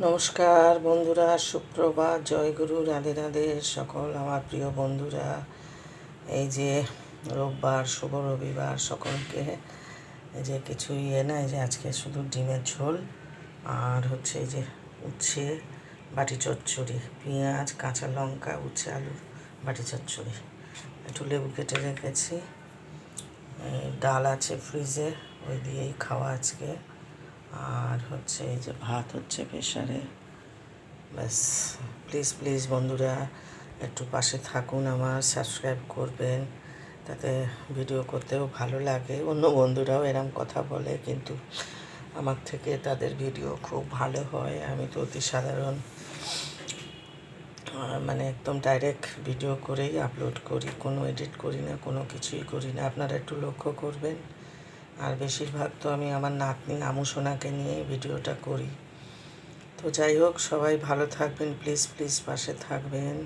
নমস্কার বন্ধুরা, সুপ্রভাত, জয়গুরু, রাধে রাধে সকল আমার প্রিয় বন্ধুরা। এই যে রোববার, শুভ রবিবার সকলকে। এই যে কিছু না, এই যে আজকে শুধু ডিমের ঝোল আর হচ্ছে এই যে উচ্ছে বাটি চচ্চড়ি, পেঁয়াজ, কাঁচা লঙ্কা, উচ্ছে আলু বাটি চচ্চড়ি, একটু লেবু কেটে রেখেছি, ডাল আছে ফ্রিজে, ওই দিয়েই খাওয়া আজকে। আর হচ্ছে এই যে ভাত হচ্ছে প্রেশারে। ব্যাস, প্লিজ প্লিজ বন্ধুরা একটু পাশে থাকুন, আমার সাবস্ক্রাইব করবেন, তাতে ভিডিও করতেও ভালো লাগে। অন্য বন্ধুরাও এরম কথা বলে, কিন্তু আমার থেকে তাদের ভিডিও খুব ভালো হয়। আমি তো অতি সাধারণ, মানে একদম ডাইরেক্ট ভিডিও করেই আপলোড করি, কোনো এডিট করি না, কোনো কিছুই করি না। আপনারা একটু লক্ষ্য করবেন। আর বেশিরভাগ তো আমি আমার নাতনি আমু সোনাকে নিয়ে ভিডিওটা করি। তো যাই হোক, সবাই ভালো থাকবেন, প্লিজ প্লিজ পাশে থাকবেন।